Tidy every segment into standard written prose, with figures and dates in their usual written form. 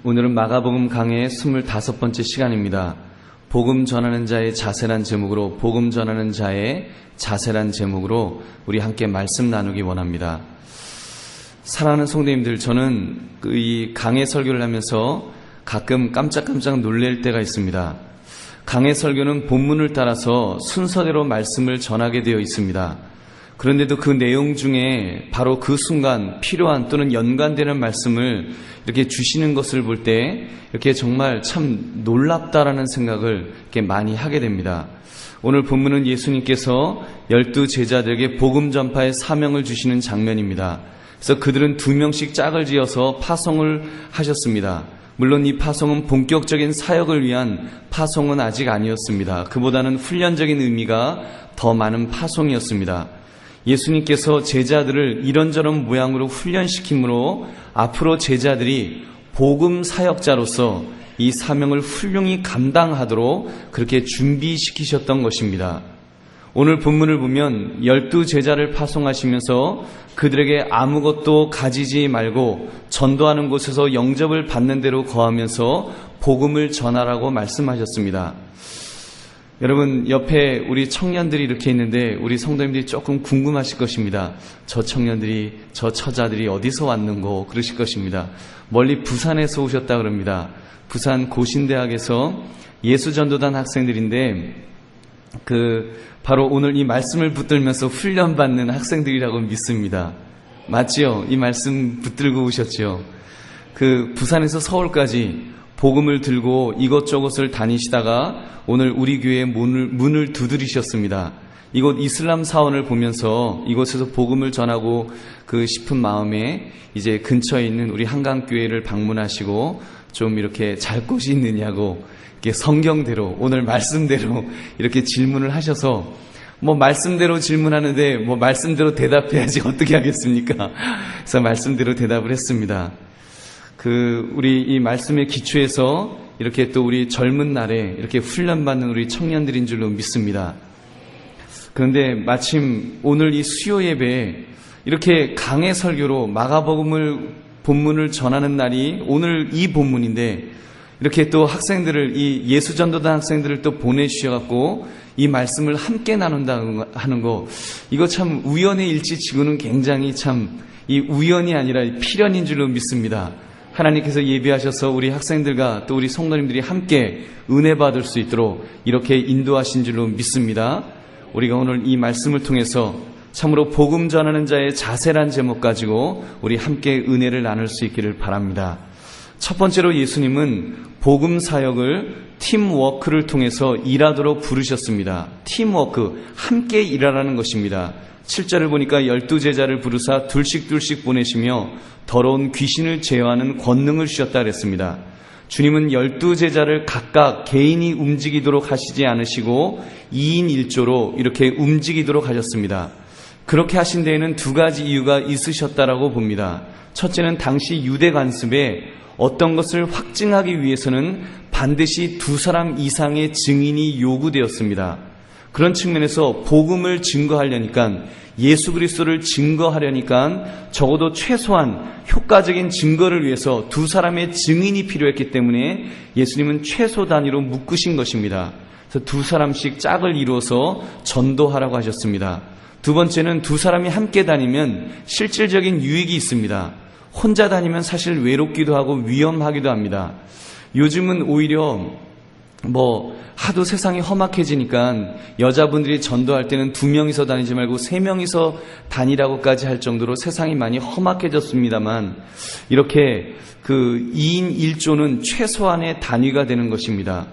오늘은 마가복음 강해의 25번째 시간입니다. 복음 전하는 자의 자세란 제목으로 복음 전하는 자의 자세란 제목으로 우리 함께 말씀 나누기 원합니다. 사랑하는 성도님들, 저는 이 강해 설교를 하면서 가끔 깜짝깜짝 놀랄 때가 있습니다. 강해 설교는 본문을 따라서 순서대로 말씀을 전하게 되어 있습니다. 그런데도 그 내용 중에 바로 그 순간 필요한 또는 연관되는 말씀을 이렇게 주시는 것을 볼 때 이렇게 정말 참 놀랍다라는 생각을 이렇게 많이 하게 됩니다. 오늘 본문은 예수님께서 12 제자들에게 복음 전파의 사명을 주시는 장면입니다. 그래서 그들은 2명씩 짝을 지어서 파송을 하셨습니다. 물론 이 파송은 본격적인 사역을 위한 파송은 아직 아니었습니다. 그보다는 훈련적인 의미가 더 많은 파송이었습니다. 예수님께서 제자들을 이런저런 모양으로 훈련시키므로 앞으로 제자들이 복음 사역자로서 이 사명을 훌륭히 감당하도록 그렇게 준비시키셨던 것입니다. 오늘 본문을 보면 12 제자를 파송하시면서 그들에게 아무것도 가지지 말고 전도하는 곳에서 영접을 받는 대로 거하면서 복음을 전하라고 말씀하셨습니다. 여러분, 옆에 우리 청년들이 이렇게 있는데 우리 성도님들이 조금 궁금하실 것입니다. 저 청년들이, 저 처자들이 어디서 왔는고 그러실 것입니다. 멀리 부산에서 오셨다 그럽니다. 부산 고신대학에서 예수전도단 학생들인데 바로 오늘 이 말씀을 붙들면서 훈련받는 학생들이라고 믿습니다. 맞지요? 이 말씀 붙들고 오셨죠? 부산에서 서울까지 복음을 들고 이것저것을 다니시다가 오늘 우리 교회의 문을 두드리셨습니다. 이곳 이슬람 사원을 보면서 이곳에서 복음을 전하고 싶은 마음에 이제 근처에 있는 우리 한강교회를 방문하시고 좀 이렇게 잘 곳이 있느냐고 이렇게 성경대로 오늘 말씀대로 이렇게 질문을 하셔서 말씀대로 질문하는데 말씀대로 대답해야지 어떻게 하겠습니까? 그래서 말씀대로 대답을 했습니다. 우리 이 말씀의 기초에서 이렇게 또 우리 젊은 날에 이렇게 훈련받는 우리 청년들인 줄로 믿습니다. 그런데 마침 오늘 이 수요 예배에 이렇게 강해 설교로 마가복음을 본문을 전하는 날이 오늘 이 본문인데 이렇게 또 학생들을 이 예수전도단 학생들을 또 보내주셔갖고 이 말씀을 함께 나눈다 하는 거 이거 참 우연의 일치치고는 굉장히 참 이 우연이 아니라 필연인 줄로 믿습니다. 하나님께서 예비하셔서 우리 학생들과 또 우리 성도님들이 함께 은혜 받을 수 있도록 이렇게 인도하신 줄로 믿습니다. 우리가 오늘 이 말씀을 통해서 참으로 복음 전하는 자의 자세란 제목 가지고 우리 함께 은혜를 나눌 수 있기를 바랍니다. 첫 번째로 예수님은 복음 사역을 팀워크를 통해서 일하도록 부르셨습니다. 팀워크, 함께 일하라는 것입니다. 7절을 보니까 12 제자를 부르사 둘씩 보내시며 더러운 귀신을 제어하는 권능을 주셨다 그랬습니다. 주님은 12 제자를 각각 개인이 움직이도록 하시지 않으시고 2인 1조로 이렇게 움직이도록 하셨습니다. 그렇게 하신 데에는 두 가지 이유가 있으셨다라고 봅니다. 첫째는 당시 유대 관습에 어떤 것을 확증하기 위해서는 반드시 2사람 이상의 증인이 요구되었습니다. 그런 측면에서 복음을 증거하려니까 예수 그리스도를 증거하려니까 적어도 최소한 효과적인 증거를 위해서 2사람의 증인이 필요했기 때문에 예수님은 최소 단위로 묶으신 것입니다. 그래서 2사람씩 짝을 이루어서 전도하라고 하셨습니다. 두 번째는 2사람이 함께 다니면 실질적인 유익이 있습니다. 혼자 다니면 사실 외롭기도 하고 위험하기도 합니다. 요즘은 오히려 하도 세상이 험악해지니까 여자분들이 전도할 때는 2명이서 다니지 말고 3명이서 다니라고까지 할 정도로 세상이 많이 험악해졌습니다만 이렇게 2인 1조는 최소한의 단위가 되는 것입니다.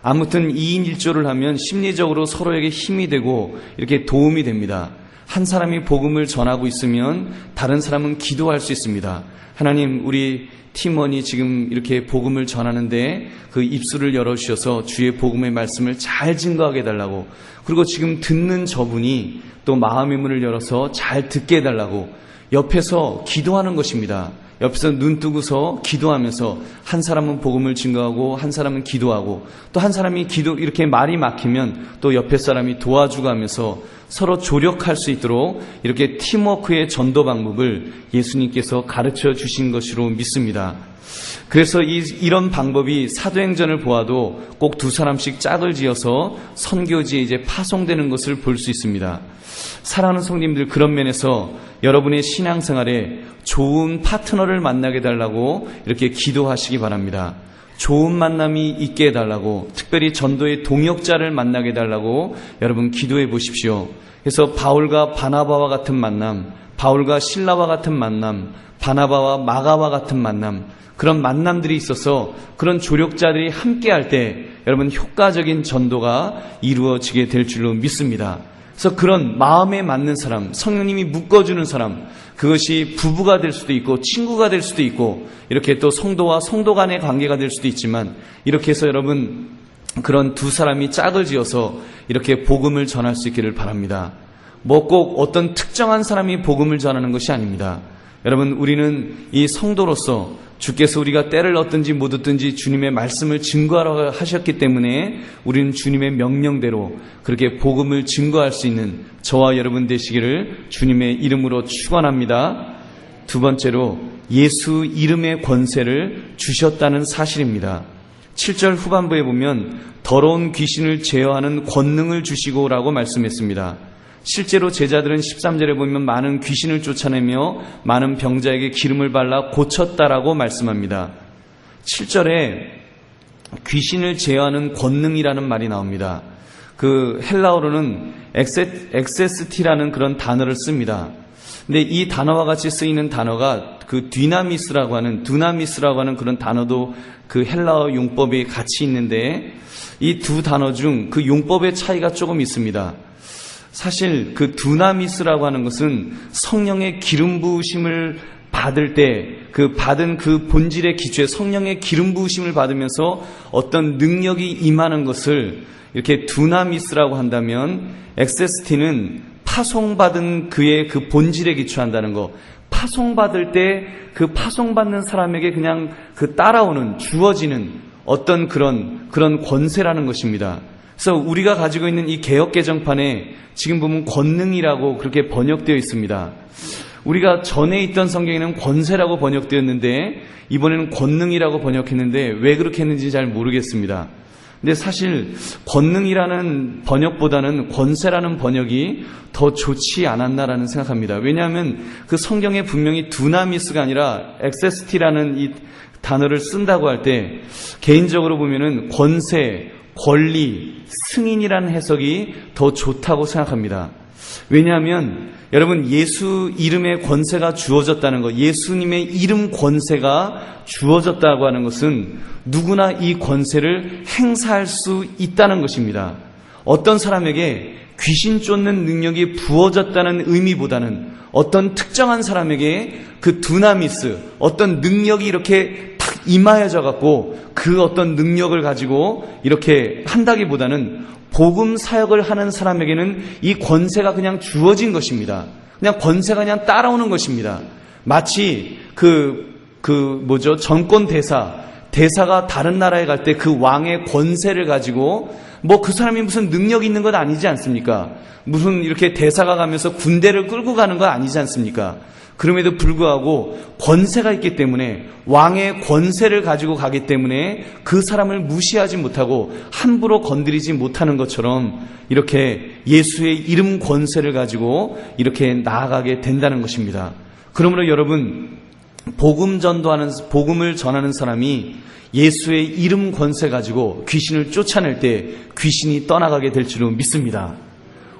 아무튼 2인 1조를 하면 심리적으로 서로에게 힘이 되고 이렇게 도움이 됩니다. 한 사람이 복음을 전하고 있으면 다른 사람은 기도할 수 있습니다. 하나님, 우리 팀원이 지금 이렇게 복음을 전하는데 그 입술을 열어주셔서 주의 복음의 말씀을 잘 증거하게 해달라고, 그리고 지금 듣는 저분이 또 마음의 문을 열어서 잘 듣게 해달라고 옆에서 기도하는 것입니다. 옆에서 눈 뜨고서 기도하면서 한 사람은 복음을 증거하고 한 사람은 기도하고 또 한 사람이 이렇게 말이 막히면 또 옆에 사람이 도와주고 하면서 서로 조력할 수 있도록 이렇게 팀워크의 전도 방법을 예수님께서 가르쳐 주신 것으로 믿습니다. 그래서 이런 방법이 사도행전을 보아도 꼭 두 사람씩 짝을 지어서 선교지에 이제 파송되는 것을 볼 수 있습니다. 사랑하는 성도님들, 그런 면에서 여러분의 신앙생활에 좋은 파트너를 만나게 해달라고 이렇게 기도하시기 바랍니다. 좋은 만남이 있게 해달라고, 특별히 전도의 동역자를 만나게 해달라고 여러분 기도해 보십시오. 그래서 바울과 바나바와 같은 만남, 바울과 실라와 같은 만남, 바나바와 마가와 같은 만남, 그런 만남들이 있어서 그런 조력자들이 함께할 때 여러분 효과적인 전도가 이루어지게 될 줄로 믿습니다. 그래서 그런 마음에 맞는 사람, 성령님이 묶어주는 사람, 그것이 부부가 될 수도 있고 친구가 될 수도 있고 이렇게 또 성도와 성도 간의 관계가 될 수도 있지만, 이렇게 해서 여러분 그런 두 사람이 짝을 지어서 이렇게 복음을 전할 수 있기를 바랍니다. 뭐 꼭 어떤 특정한 사람이 복음을 전하는 것이 아닙니다. 여러분, 우리는 이 성도로서 주께서 우리가 때를 얻든지 못 얻든지 주님의 말씀을 증거하라고 하셨기 때문에 우리는 주님의 명령대로 그렇게 복음을 증거할 수 있는 저와 여러분 되시기를 주님의 이름으로 축원합니다. 두 번째로, 예수 이름의 권세를 주셨다는 사실입니다. 7절 후반부에 보면 더러운 귀신을 제어하는 권능을 주시고 라고 말씀했습니다. 실제로 제자들은 13절에 보면 많은 귀신을 쫓아내며 많은 병자에게 기름을 발라 고쳤다라고 말씀합니다. 7절에 귀신을 제어하는 권능이라는 말이 나옵니다. 그 헬라어로는 엑세스티라는 그런 단어를 씁니다. 근데 이 단어와 같이 쓰이는 단어가 그 두나미스라고 하는 그런 단어도 그 헬라어 용법이 같이 있는데, 이 두 단어 중 그 용법의 차이가 조금 있습니다. 사실 그 두나미스라고 하는 것은 성령의 기름 부으심을 받을 때 그 받은 그 본질의 기초에 성령의 기름 부으심을 받으면서 어떤 능력이 임하는 것을 이렇게 두나미스라고 한다면, 엑세스티는 파송받은 그의 그 본질에 기초한다는 거, 파송받을 때 그 파송받는 사람에게 그냥 그 따라오는, 주어지는 어떤 그런 권세라는 것입니다. 그래서 우리가 가지고 있는 이 개역개정판에 지금 보면 권능이라고 그렇게 번역되어 있습니다. 우리가 전에 있던 성경에는 권세라고 번역되었는데 이번에는 권능이라고 번역했는데 왜 그렇게 했는지 잘 모르겠습니다. 근데 사실 권능이라는 번역보다는 권세라는 번역이 더 좋지 않았나라는 생각합니다. 왜냐하면 그 성경에 분명히 두나미스가 아니라 엑세스티라는 이 단어를 쓴다고 할 때 개인적으로 보면은 권세, 권리, 승인이라는 해석이 더 좋다고 생각합니다. 왜냐하면 여러분, 예수 이름의 권세가 주어졌다는 것, 예수님의 이름 권세가 주어졌다고 하는 것은 누구나 이 권세를 행사할 수 있다는 것입니다. 어떤 사람에게 귀신 쫓는 능력이 부어졌다는 의미보다는 어떤 특정한 사람에게 그 두나미스, 어떤 능력이 이렇게 탁 임하여져 갖고 그 어떤 능력을 가지고 이렇게 한다기보다는 복음 사역을 하는 사람에게는 이 권세가 그냥 주어진 것입니다. 그냥 권세가 그냥 따라오는 것입니다. 마치 정권 대사가 다른 나라에 갈 때 그 왕의 권세를 가지고 뭐 그 사람이 무슨 능력이 있는 건 아니지 않습니까? 무슨 이렇게 대사가 가면서 군대를 끌고 가는 건 아니지 않습니까? 그럼에도 불구하고 권세가 있기 때문에, 왕의 권세를 가지고 가기 때문에 그 사람을 무시하지 못하고 함부로 건드리지 못하는 것처럼 이렇게 예수의 이름 권세를 가지고 이렇게 나아가게 된다는 것입니다. 그러므로 여러분, 복음을 전하는 사람이 예수의 이름 권세 가지고 귀신을 쫓아낼 때 귀신이 떠나가게 될 줄로 믿습니다.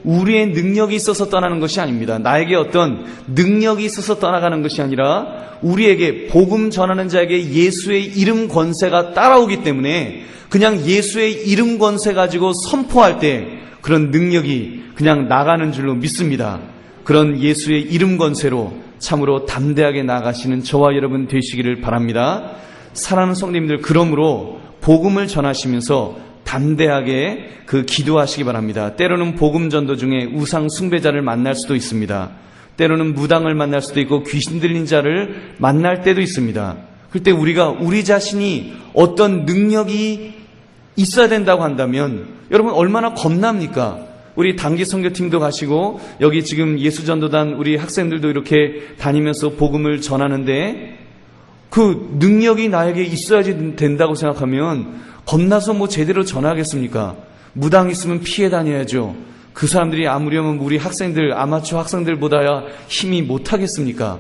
우리의 능력이 있어서 떠나는 것이 아닙니다. 나에게 어떤 능력이 있어서 떠나가는 것이 아니라 우리에게, 복음 전하는 자에게 예수의 이름 권세가 따라오기 때문에 그냥 예수의 이름 권세 가지고 선포할 때 그런 능력이 그냥 나가는 줄로 믿습니다. 그런 예수의 이름 권세로 참으로 담대하게 나가시는 저와 여러분 되시기를 바랍니다. 사랑하는 성도님들, 그러므로 복음을 전하시면서 담대하게 기도하시기 바랍니다. 때로는 복음 전도 중에 우상 숭배자를 만날 수도 있습니다. 때로는 무당을 만날 수도 있고 귀신 들린 자를 만날 때도 있습니다. 그때 우리가 우리 자신이 어떤 능력이 있어야 된다고 한다면 여러분 얼마나 겁납니까? 우리 단기 선교팀도 가시고 여기 지금 예수전도단 우리 학생들도 이렇게 다니면서 복음을 전하는데 그 능력이 나에게 있어야지 된다고 생각하면 겁나서 뭐 제대로 전하겠습니까? 무당 있으면 피해 다녀야죠. 그 사람들이 아무려면 우리 학생들, 아마추어 학생들보다야 힘이 못하겠습니까?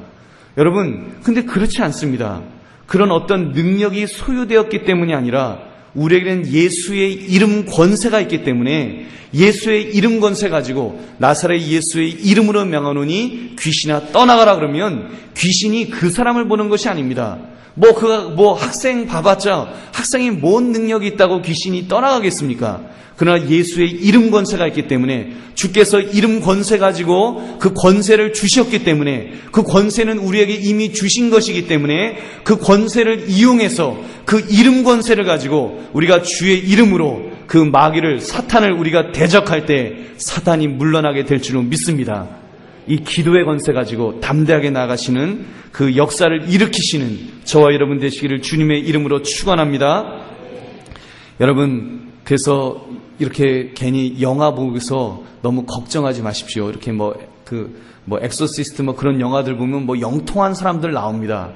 여러분, 근데 그렇지 않습니다. 그런 어떤 능력이 소유되었기 때문이 아니라 우리에게는 예수의 이름 권세가 있기 때문에 예수의 이름 권세 가지고 나사렛 예수의 이름으로 명하노니 귀신아 떠나가라 그러면 귀신이 그 사람을 보는 것이 아닙니다. 학생 봐봤자 학생이 뭔 능력이 있다고 귀신이 떠나가겠습니까? 그러나 예수의 이름 권세가 있기 때문에 주께서 이름 권세 가지고 그 권세를 주셨기 때문에 그 권세는 우리에게 이미 주신 것이기 때문에 그 권세를 이용해서 그 이름 권세를 가지고 우리가 주의 이름으로 그 마귀를 사탄을 우리가 대적할 때 사탄이 물러나게 될 줄로 믿습니다. 이 기도의 권세 가지고 담대하게 나아가시는 그 역사를 일으키시는 저와 여러분 되시기를 주님의 이름으로 축원합니다. 여러분, 그래서 이렇게 괜히 영화 보고서 너무 걱정하지 마십시오. 이렇게 엑소시스트 그런 영화들 보면 영통한 사람들 나옵니다.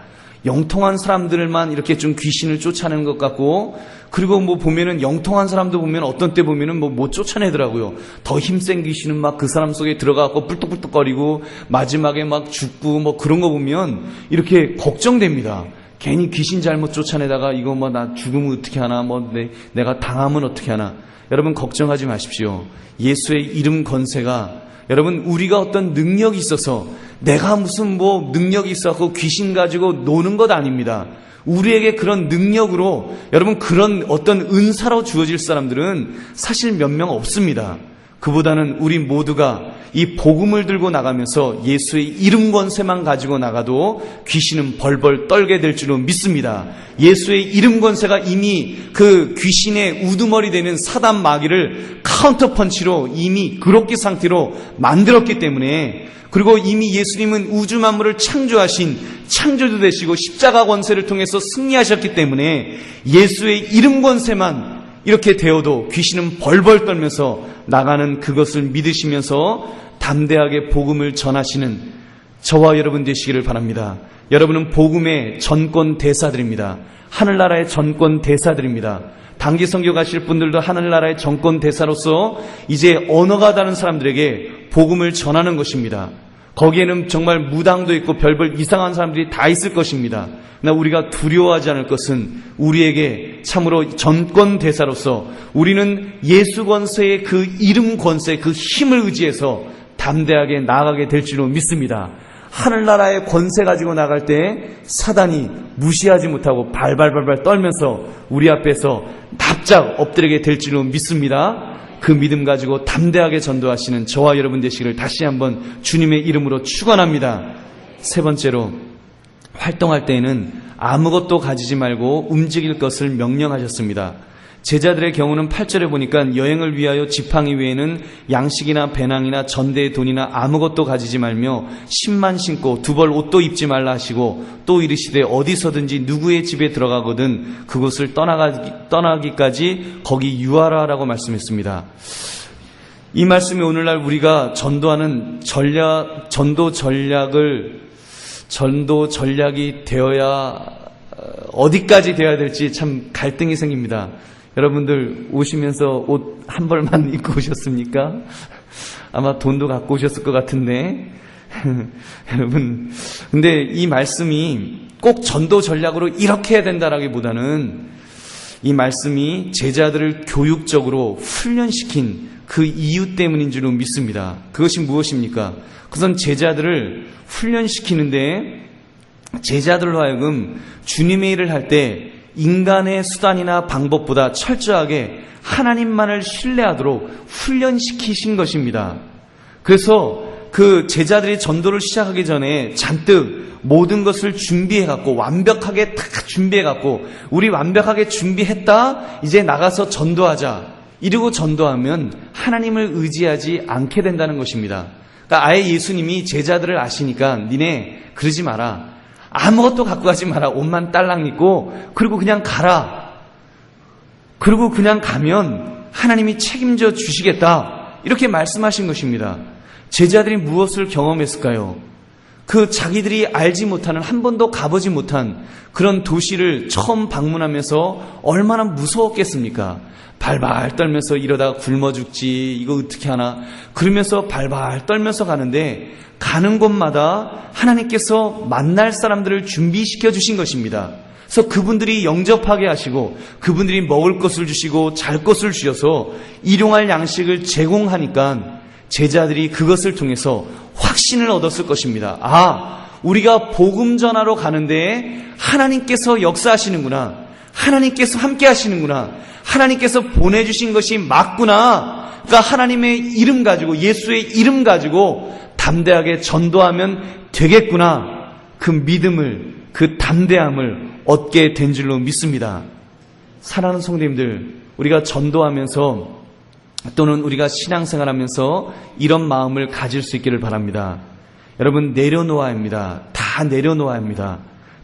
영통한 사람들만 이렇게 좀 귀신을 쫓아내는 것 같고, 그리고 보면은 영통한 사람도 보면 어떤 때 보면은 못 쫓아내더라고요. 더 힘센 귀신은 그 사람 속에 들어가고 뿔뚝뿔뚝거리고 마지막에 죽고 그런 거 보면 이렇게 걱정됩니다. 괜히 귀신 잘못 쫓아내다가 이거 나 죽으면 어떻게 하나, 내가 당하면 어떻게 하나. 여러분 걱정하지 마십시오. 예수의 이름 권세가 여러분 우리가 어떤 능력이 있어서 내가 무슨 능력이 있어서 귀신 가지고 노는 것 아닙니다. 우리에게 그런 능력으로 여러분 그런 어떤 은사로 주어질 사람들은 사실 몇 명 없습니다. 그보다는 우리 모두가 이 복음을 들고 나가면서 예수의 이름 권세만 가지고 나가도 귀신은 벌벌 떨게 될 줄로 믿습니다. 예수의 이름 권세가 이미 그 귀신의 우두머리 되는 사단 마귀를 카운터 펀치로 이미 그렇게 상태로 만들었기 때문에, 그리고 이미 예수님은 우주 만물을 창조하신 창조주 되시고 십자가 권세를 통해서 승리하셨기 때문에 예수의 이름 권세만 이렇게 되어도 귀신은 벌벌 떨면서 나가는 그것을 믿으시면서 담대하게 복음을 전하시는 저와 여러분 되시기를 바랍니다. 여러분은 복음의 전권 대사들입니다. 하늘나라의 전권 대사들입니다. 단기 선교 가실 분들도 하늘나라의 전권 대사로서 이제 언어가 다른 사람들에게 복음을 전하는 것입니다. 거기에는 정말 무당도 있고 별별 이상한 사람들이 다 있을 것입니다. 그러나 우리가 두려워하지 않을 것은 우리에게 참으로 전권 대사로서 우리는 예수 권세의 그 이름 권세, 그 힘을 의지해서 담대하게 나아가게 될 줄로 믿습니다. 하늘나라의 권세 가지고 나갈 때 사단이 무시하지 못하고 발발발발 떨면서 우리 앞에서 납작 엎드리게 될 줄로 믿습니다. 그 믿음 가지고 담대하게 전도하시는 저와 여러분 되시기를 다시 한번 주님의 이름으로 축원합니다. 세 번째로, 활동할 때에는 아무것도 가지지 말고 움직일 것을 명령하셨습니다. 제자들의 경우는 8절에 보니까 여행을 위하여 지팡이 외에는 양식이나 배낭이나 전대의 돈이나 아무것도 가지지 말며 신만 신고 두 벌 옷도 입지 말라 하시고, 또 이르시되 어디서든지 누구의 집에 들어가거든 그곳을 떠나기까지 거기 유하라라고 말씀했습니다. 이 말씀이 오늘날 우리가 전도하는 전도 전략이 되어야 어디까지 되어야 될지 참 갈등이 생깁니다. 여러분들 오시면서 옷 한 벌만 입고 오셨습니까? 아마 돈도 갖고 오셨을 것 같은데 여러분, 근데 이 말씀이 꼭 전도 전략으로 이렇게 해야 된다라기보다는 이 말씀이 제자들을 교육적으로 훈련시킨 그 이유 때문인 줄로 믿습니다. 그것이 무엇입니까? 그것은 제자들을 훈련시키는데 제자들로 하여금 주님의 일을 할 때 인간의 수단이나 방법보다 철저하게 하나님만을 신뢰하도록 훈련시키신 것입니다. 그래서 그 제자들이 전도를 시작하기 전에 잔뜩 모든 것을 준비해갖고 완벽하게 다 준비해갖고 우리 완벽하게 준비했다 이제 나가서 전도하자 이러고 전도하면 하나님을 의지하지 않게 된다는 것입니다. 그러니까 아예 예수님이 제자들을 아시니까 니네 그러지 마라. 아무것도 갖고 가지 마라. 옷만 딸랑 입고 그리고 그냥 가라. 그리고 그냥 가면 하나님이 책임져 주시겠다. 이렇게 말씀하신 것입니다. 제자들이 무엇을 경험했을까요? 그 자기들이 알지 못하는, 한 번도 가보지 못한 그런 도시를 처음 방문하면서 얼마나 무서웠겠습니까? 발발 떨면서 이러다가 굶어 죽지, 이거 어떻게 하나, 그러면서 발발 떨면서 가는데 가는 곳마다 하나님께서 만날 사람들을 준비시켜 주신 것입니다. 그래서 그분들이 영접하게 하시고 그분들이 먹을 것을 주시고 잘 것을 주셔서 일용할 양식을 제공하니까 제자들이 그것을 통해서 확신을 얻었을 것입니다. 아, 우리가 복음 전하러 가는데 하나님께서 역사하시는구나. 하나님께서 함께 하시는구나. 하나님께서 보내주신 것이 맞구나. 그러니까 하나님의 이름 가지고, 예수의 이름 가지고 담대하게 전도하면 되겠구나. 그 믿음을, 그 담대함을 얻게 된 줄로 믿습니다. 사랑하는 성도님들, 우리가 전도하면서 또는 우리가 신앙생활하면서 이런 마음을 가질 수 있기를 바랍니다. 여러분, 내려놓아야 합니다. 다 내려놓아야 합니다.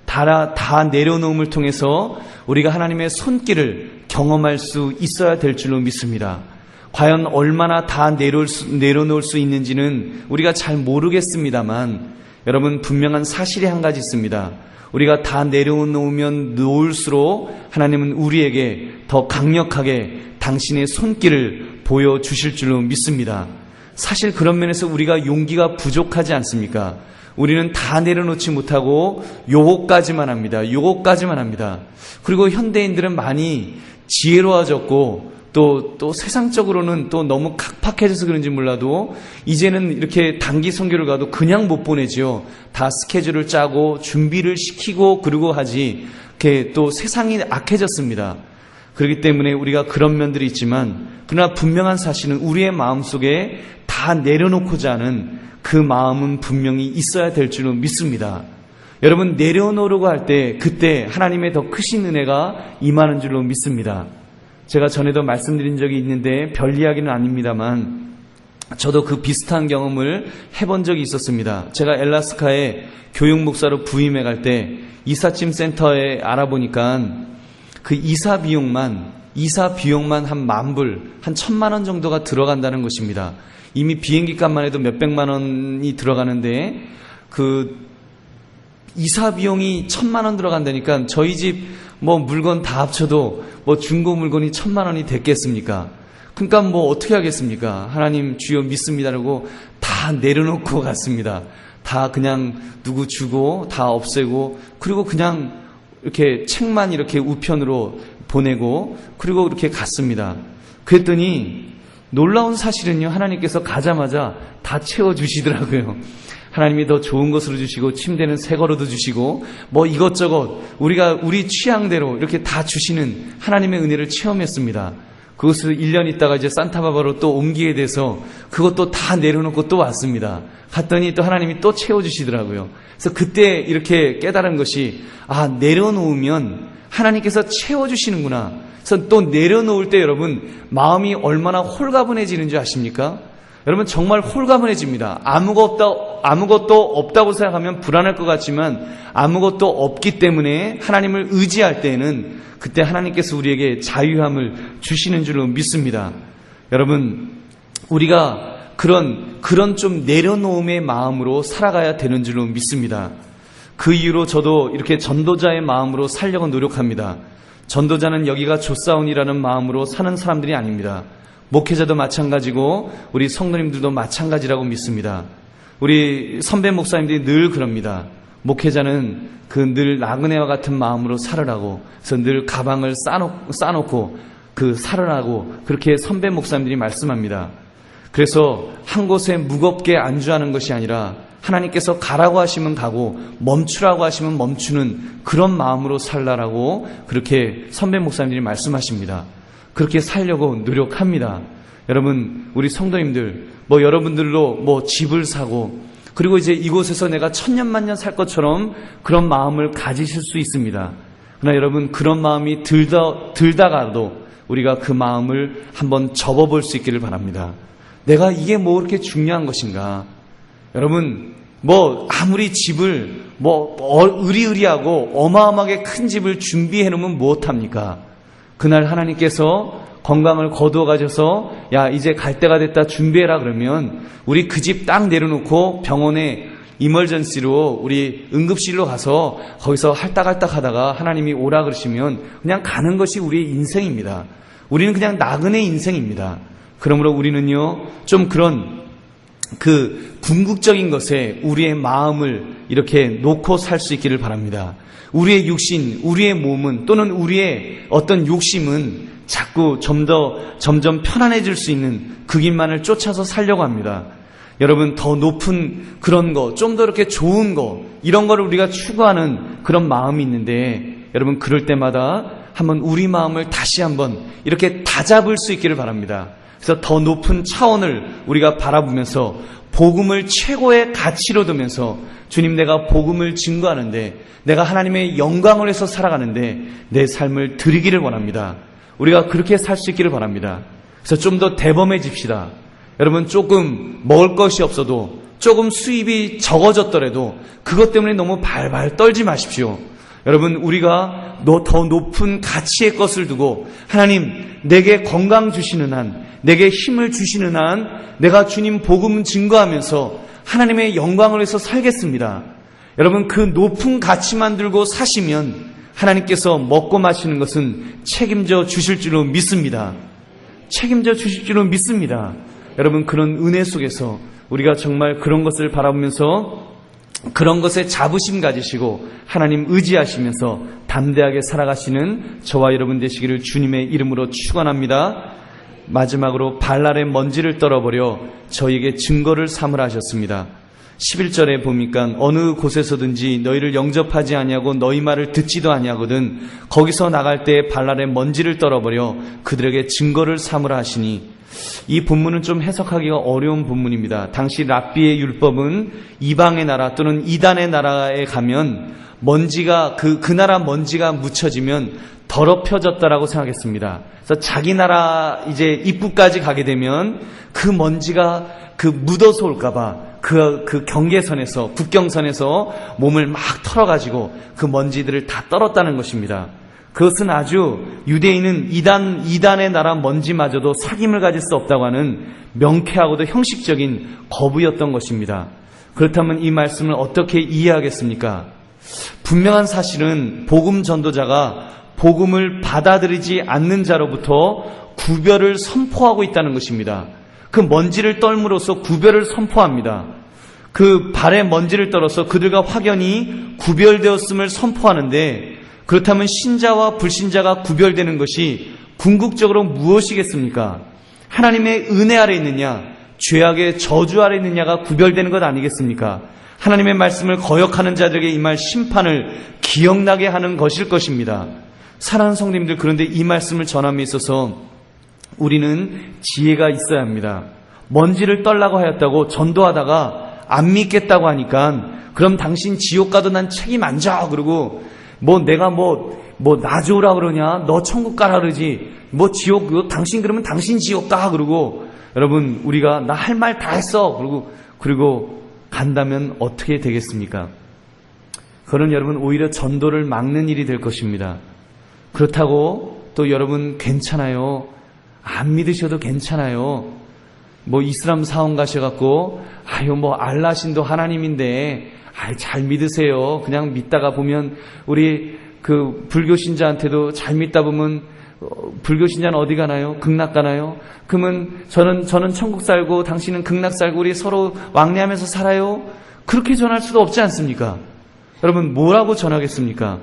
다 내려놓음을 통해서 우리가 하나님의 손길을 경험할 수 있어야 될 줄로 믿습니다. 과연 얼마나 다 내려놓을 수 있는지는 우리가 잘 모르겠습니다만, 여러분, 분명한 사실이 한 가지 있습니다. 우리가 다 내려놓으면 놓을수록 하나님은 우리에게 더 강력하게 당신의 손길을 보여주실 줄로 믿습니다. 사실 그런 면에서 우리가 용기가 부족하지 않습니까? 우리는 다 내려놓지 못하고 요것까지만 합니다. 요것까지만 합니다. 그리고 현대인들은 많이 지혜로워졌고 또 세상적으로는 또 너무 각박해져서 그런지 몰라도 이제는 이렇게 단기 선교를 가도 그냥 못 보내지요. 다 스케줄을 짜고 준비를 시키고 그러고 하지. 이렇게 또 세상이 악해졌습니다. 그렇기 때문에 우리가 그런 면들이 있지만, 그러나 분명한 사실은 우리의 마음속에 다 내려놓고자 하는 그 마음은 분명히 있어야 될 줄로 믿습니다. 여러분, 내려놓으려고 할 때 그때 하나님의 더 크신 은혜가 임하는 줄로 믿습니다. 제가 전에도 말씀드린 적이 있는데 별 이야기는 아닙니다만 저도 그 비슷한 경험을 해본 적이 있었습니다. 제가 엘라스카에 교육 목사로 부임해 갈 때 이삿짐 센터에 알아보니까 그 이사 비용만 한 10,000불, 한 1,000만 원 정도가 들어간다는 것입니다. 이미 비행기 값만 해도 몇백만 원이 들어가는데 그 이사 비용이 1,000만 원 들어간다니까 저희 집 뭐 물건 다 합쳐도 뭐 중고 물건이 1,000만 원이 됐겠습니까? 그러니까 뭐 어떻게 하겠습니까? 하나님 주여 믿습니다라고 다 내려놓고 갔습니다. 다 그냥 누구 주고 다 없애고, 그리고 그냥 이렇게 책만 이렇게 우편으로 보내고 그리고 이렇게 갔습니다. 그랬더니 놀라운 사실은요, 하나님께서 가자마자 다 채워주시더라고요. 하나님이 더 좋은 것으로 주시고 침대는 새 거로도 주시고 뭐 이것저것 우리 취향대로 이렇게 다 주시는 하나님의 은혜를 체험했습니다. 그것을 1년 있다가 이제 산타바바로 또 옮기게 돼서 그것도 다 내려놓고 또 왔습니다. 갔더니 또 하나님이 또 채워주시더라고요. 그래서 그때 이렇게 깨달은 것이, 아, 내려놓으면 하나님께서 채워주시는구나. 그래서 또 내려놓을 때 여러분 마음이 얼마나 홀가분해지는지 아십니까? 여러분 정말 홀가분해집니다. 아무것도 없다고 생각하면 불안할 것 같지만 아무것도 없기 때문에 하나님을 의지할 때에는 그때 하나님께서 우리에게 자유함을 주시는 줄로 믿습니다. 여러분, 우리가 그런 좀 내려놓음의 마음으로 살아가야 되는 줄로 믿습니다. 그 이유로 저도 이렇게 전도자의 마음으로 살려고 노력합니다. 전도자는 여기가 조사원이라는 마음으로 사는 사람들이 아닙니다. 목회자도 마찬가지고 우리 성도님들도 마찬가지라고 믿습니다. 우리 선배 목사님들이 늘 그럽니다. 목회자는 그 늘 나그네와 같은 마음으로 살으라고, 그래서 늘 가방을 싸놓고 그 살으라고 그렇게 선배 목사님들이 말씀합니다. 그래서 한 곳에 무겁게 안주하는 것이 아니라 하나님께서 가라고 하시면 가고 멈추라고 하시면 멈추는 그런 마음으로 살라라고 그렇게 선배 목사님들이 말씀하십니다. 그렇게 살려고 노력합니다. 여러분, 우리 성도님들, 여러분들로 집을 사고, 그리고 이제 이곳에서 내가 천년만년 살 것처럼 그런 마음을 가지실 수 있습니다. 그러나 여러분, 그런 마음이 들다가도 우리가 그 마음을 한번 접어볼 수 있기를 바랍니다. 내가 이게 뭐 그렇게 중요한 것인가? 여러분, 아무리 집을 의리의리하고 어마어마하게 큰 집을 준비해 놓으면 무엇합니까? 그날 하나님께서 건강을 거두어 가셔서 야, 이제 갈 때가 됐다 준비해라 그러면 우리 그 집 딱 내려놓고 병원에 이멀전시로 우리 응급실로 가서 거기서 할딱할딱 하다가 하나님이 오라 그러시면 그냥 가는 것이 우리의 인생입니다. 우리는 그냥 나그네 인생입니다. 그러므로 우리는요, 좀 그런 궁극적인 것에 우리의 마음을 이렇게 놓고 살 수 있기를 바랍니다. 우리의 육신, 우리의 몸은 또는 우리의 어떤 욕심은 자꾸 점점 편안해질 수 있는 그 길만을 쫓아서 살려고 합니다. 여러분, 더 높은 그런 거, 좀 더 이렇게 좋은 거, 이런 거를 우리가 추구하는 그런 마음이 있는데, 여러분, 그럴 때마다 한번 우리 마음을 다시 한번 이렇게 다잡을 수 있기를 바랍니다. 그래서 더 높은 차원을 우리가 바라보면서 복음을 최고의 가치로 두면서 주님, 내가 복음을 증거하는데, 내가 하나님의 영광을 위해서 살아가는데 내 삶을 드리기를 원합니다. 우리가 그렇게 살 수 있기를 바랍니다. 그래서 좀 더 대범해집시다. 여러분, 조금 먹을 것이 없어도, 조금 수입이 적어졌더라도 그것 때문에 너무 발발 떨지 마십시오. 여러분, 우리가 더 높은 가치의 것을 두고 하나님, 내게 건강 주시는 한, 내게 힘을 주시는 한 내가 주님 복음 증거하면서 하나님의 영광을 위해서 살겠습니다. 여러분, 그 높은 가치만 들고 사시면 하나님께서 먹고 마시는 것은 책임져 주실 줄로 믿습니다. 책임져 주실 줄로 믿습니다. 여러분, 그런 은혜 속에서 우리가 정말 그런 것을 바라보면서 그런 것에 자부심 가지시고 하나님 의지하시면서 담대하게 살아가시는 저와 여러분 되시기를 주님의 이름으로 축원합니다. 마지막으로 발랄의 먼지를 떨어버려 저에게 증거를 삼으라 하셨습니다. 11절에 보니까 어느 곳에서든지 너희를 영접하지 아니하고 너희 말을 듣지도 아니하거든 거기서 나갈 때 발랄의 먼지를 떨어버려 그들에게 증거를 삼으라 하시니, 이 본문은 좀 해석하기가 어려운 본문입니다. 당시 랍비의 율법은 이방의 나라 또는 이단의 나라에 가면 먼지가 그 나라 먼지가 묻혀지면 더럽혀졌다라고 생각했습니다. 그래서 자기 나라 이제 입구까지 가게 되면 그 먼지가 묻어서 올까봐 그 경계선에서, 국경선에서 몸을 막 털어가지고 그 먼지들을 다 떨었다는 것입니다. 그것은 아주 유대인은 이단의 나라 먼지마저도 사귐을 가질 수 없다고 하는 명쾌하고도 형식적인 거부였던 것입니다. 그렇다면 이 말씀을 어떻게 이해하겠습니까? 분명한 사실은 복음 전도자가 복음을 받아들이지 않는 자로부터 구별을 선포하고 있다는 것입니다. 그 먼지를 떨므로써 구별을 선포합니다. 그 발에 먼지를 떨어서 그들과 확연히 구별되었음을 선포하는데, 그렇다면 신자와 불신자가 구별되는 것이 궁극적으로 무엇이겠습니까? 하나님의 은혜 아래 있느냐, 죄악의 저주 아래 있느냐가 구별되는 것 아니겠습니까? 하나님의 말씀을 거역하는 자들에게 임할 심판을 기억나게 하는 것일 것입니다. 사랑하는 성도님들, 그런데 이 말씀을 전함에 있어서 우리는 지혜가 있어야 합니다. 먼지를 떨라고 하였다고 전도하다가 안 믿겠다고 하니까 그럼 당신 지옥 가도 난 책임 안 져. 그러고 내가 나 좋으라 그러냐, 너 천국 가라 그러지, 지옥, 당신 그러면 당신 지옥 가. 그러고 여러분, 우리가 나 할 말 다 했어. 그리고 간다면 어떻게 되겠습니까? 그건 여러분 오히려 전도를 막는 일이 될 것입니다. 그렇다고 또 여러분 괜찮아요, 안 믿으셔도 괜찮아요, 이슬람 사원 가셔갖고 알라 신도 하나님인데 잘 믿으세요, 그냥 믿다가 보면 우리 불교 신자한테도 잘 믿다 보면 불교 신자는 어디 가나요? 극락 가나요? 그러면 저는 천국 살고 당신은 극락 살고 우리 서로 왕래하면서 살아요? 그렇게 전할 수도 없지 않습니까? 여러분, 뭐라고 전하겠습니까?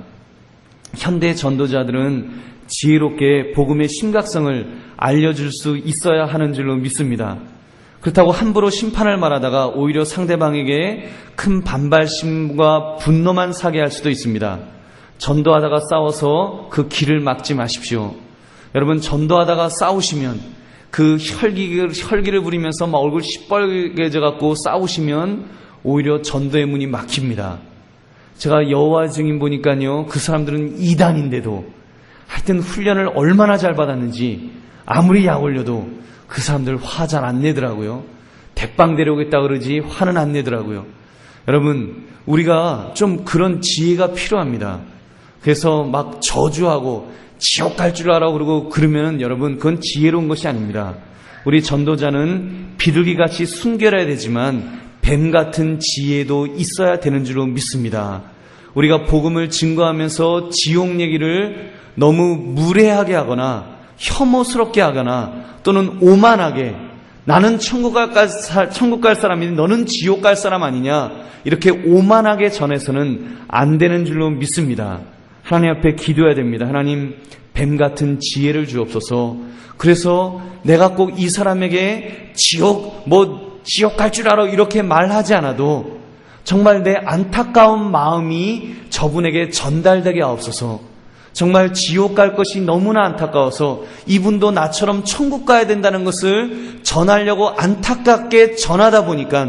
현대 전도자들은 지혜롭게 복음의 심각성을 알려줄 수 있어야 하는 줄로 믿습니다. 그렇다고 함부로 심판을 말하다가 오히려 상대방에게 큰 반발심과 분노만 사게 할 수도 있습니다. 전도하다가 싸워서 그 길을 막지 마십시오. 여러분, 전도하다가 싸우시면 그 혈기를 부리면서 막 얼굴 시뻘개져 갖고 싸우시면 오히려 전도의 문이 막힙니다. 제가 여호와 증인 보니까요, 그 사람들은 이단인데도 하여튼 훈련을 얼마나 잘 받았는지 아무리 약 올려도 그 사람들 화 잘 안 내더라고요. 대빵 데려오겠다 그러지 화는 안 내더라고요. 여러분, 우리가 좀 그런 지혜가 필요합니다. 그래서 막 저주하고 지옥 갈 줄 알아 그러고 그러면 여러분, 그건 지혜로운 것이 아닙니다. 우리 전도자는 비둘기같이 순결해야 되지만 뱀 같은 지혜도 있어야 되는 줄로 믿습니다. 우리가 복음을 증거하면서 지옥 얘기를 너무 무례하게 하거나 혐오스럽게 하거나 또는 오만하게 나는 천국 갈 사람인데 너는 지옥 갈 사람 아니냐 이렇게 오만하게 전해서는 안 되는 줄로 믿습니다. 하나님 앞에 기도해야 됩니다. 하나님, 뱀 같은 지혜를 주옵소서. 그래서 내가 꼭 이 사람에게 지옥 갈 줄 알아 이렇게 말하지 않아도 정말 내 안타까운 마음이 저분에게 전달되게 하옵소서. 정말 지옥 갈 것이 너무나 안타까워서 이분도 나처럼 천국 가야 된다는 것을 전하려고 안타깝게 전하다 보니까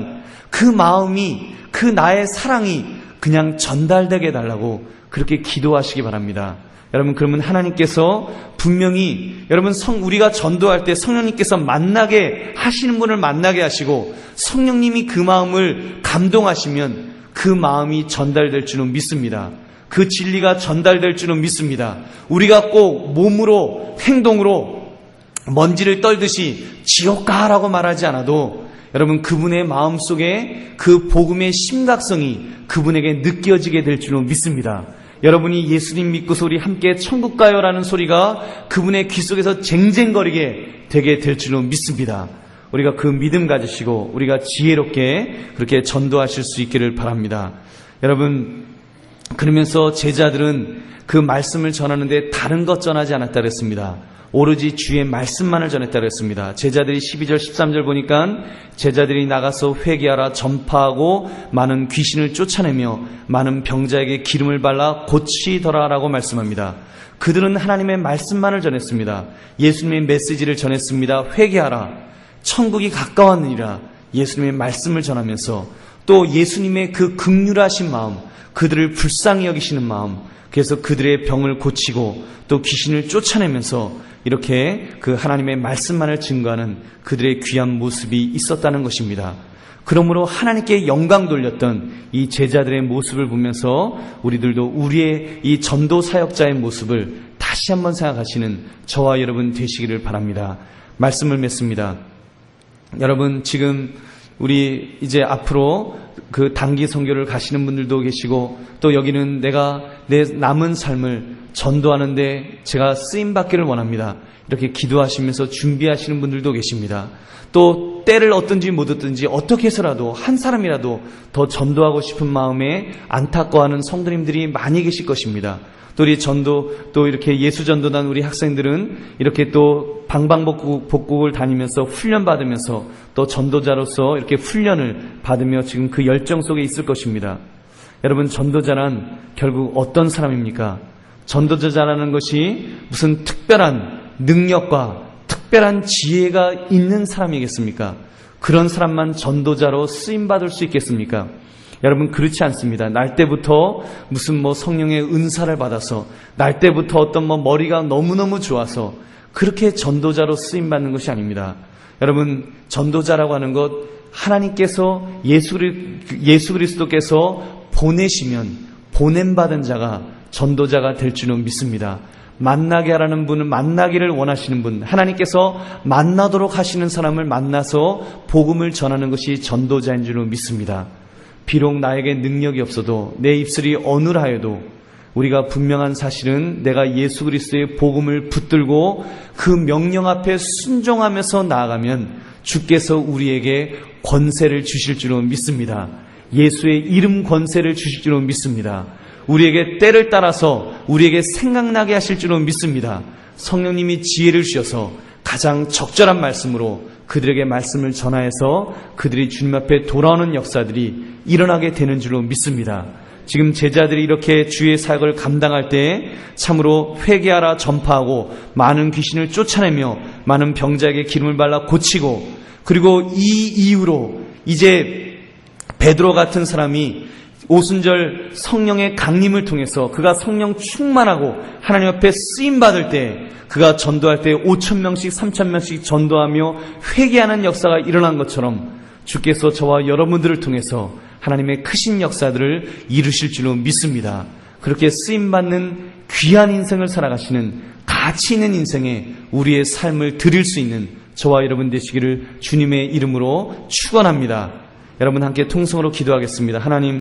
그 마음이, 그 나의 사랑이 그냥 전달되게 해달라고 그렇게 기도하시기 바랍니다. 여러분, 그러면 하나님께서 분명히 여러분 우리가 전도할 때 성령님께서 만나게 하시는 분을 만나게 하시고 성령님이 그 마음을 감동하시면 그 마음이 전달될 줄은 믿습니다. 그 진리가 전달될 줄은 믿습니다. 우리가 꼭 몸으로 행동으로 먼지를 떨듯이 지옥 가라고 말하지 않아도 여러분, 그분의 마음속에 그 복음의 심각성이 그분에게 느껴지게 될 줄은 믿습니다. 여러분이 예수님 믿고서 우리 함께 천국 가요라는 소리가 그분의 귀 속에서 쟁쟁거리게 되게 될 줄로 믿습니다. 우리가 그 믿음 가지시고 우리가 지혜롭게 그렇게 전도하실 수 있기를 바랍니다. 여러분, 그러면서 제자들은 그 말씀을 전하는데 다른 것 전하지 않았다 그랬습니다. 오로지 주의 말씀만을 전했다 그랬습니다. 제자들이 12절 13절 보니까 제자들이 나가서 회개하라, 전파하고 많은 귀신을 쫓아내며 많은 병자에게 기름을 발라 고치더라라고 말씀합니다. 그들은 하나님의 말씀만을 전했습니다. 예수님의 메시지를 전했습니다. 회개하라, 천국이 가까웠느니라, 예수님의 말씀을 전하면서 또 예수님의 그 긍휼하신 마음, 그들을 불쌍히 여기시는 마음, 그래서 그들의 병을 고치고 또 귀신을 쫓아내면서 이렇게 그 하나님의 말씀만을 증거하는 그들의 귀한 모습이 있었다는 것입니다. 그러므로 하나님께 영광 돌렸던 이 제자들의 모습을 보면서 우리들도 우리의 이 전도 사역자의 모습을 다시 한번 생각하시는 저와 여러분 되시기를 바랍니다. 말씀을 맺습니다. 여러분, 지금 우리 이제 앞으로 그 단기 선교를 가시는 분들도 계시고 또 여기는 내가 내 남은 삶을 전도하는데 제가 쓰임받기를 원합니다. 이렇게 기도하시면서 준비하시는 분들도 계십니다. 또 때를 얻든지 못 얻든지 어떻게 해서라도 한 사람이라도 더 전도하고 싶은 마음에 안타까워하는 성도님들이 많이 계실 것입니다. 또 우리 또 이렇게 예수전도단 우리 학생들은 이렇게 또 방방복곡을 다니면서 훈련받으면서 또 전도자로서 이렇게 훈련을 받으며 지금 그 열정 속에 있을 것입니다. 여러분, 전도자란 결국 어떤 사람입니까? 전도자라는 것이 무슨 특별한 능력과 특별한 지혜가 있는 사람이겠습니까? 그런 사람만 전도자로 쓰임받을 수 있겠습니까? 여러분, 그렇지 않습니다. 날 때부터 무슨 성령의 은사를 받아서 날 때부터 어떤 머리가 너무너무 좋아서 그렇게 전도자로 쓰임받는 것이 아닙니다. 여러분, 전도자라고 하는 것 하나님께서 예수 그리스도께서 보내시면 보냄받은 자가 전도자가 될 줄은 믿습니다. 만나게 하라는 분은 만나기를 원하시는 분, 하나님께서 만나도록 하시는 사람을 만나서 복음을 전하는 것이 전도자인 줄은 믿습니다. 비록 나에게 능력이 없어도 내 입술이 어눌하여도 우리가 분명한 사실은 내가 예수 그리스도의 복음을 붙들고 그 명령 앞에 순종하면서 나아가면 주께서 우리에게 권세를 주실 줄은 믿습니다. 예수의 이름 권세를 주실 줄은 믿습니다. 우리에게 때를 따라서 우리에게 생각나게 하실 줄은 믿습니다. 성령님이 지혜를 주셔서 가장 적절한 말씀으로 그들에게 말씀을 전하여서 그들이 주님 앞에 돌아오는 역사들이 일어나게 되는 줄로 믿습니다. 지금 제자들이 이렇게 주의 사역을 감당할 때 참으로 회개하라, 전파하고 많은 귀신을 쫓아내며 많은 병자에게 기름을 발라 고치고, 그리고 이 이후로 이제 베드로 같은 사람이 오순절 성령의 강림을 통해서 그가 성령 충만하고 하나님 앞에 쓰임받을 때 그가 전도할 때 5,000명씩 3,000명씩 전도하며 회개하는 역사가 일어난 것처럼 주께서 저와 여러분들을 통해서 하나님의 크신 역사들을 이루실 줄로 믿습니다. 그렇게 쓰임받는 귀한 인생을 살아가시는 가치 있는 인생에 우리의 삶을 드릴 수 있는 저와 여러분 되시기를 주님의 이름으로 축원합니다. 여러분 함께 통성으로 기도하겠습니다. 하나님,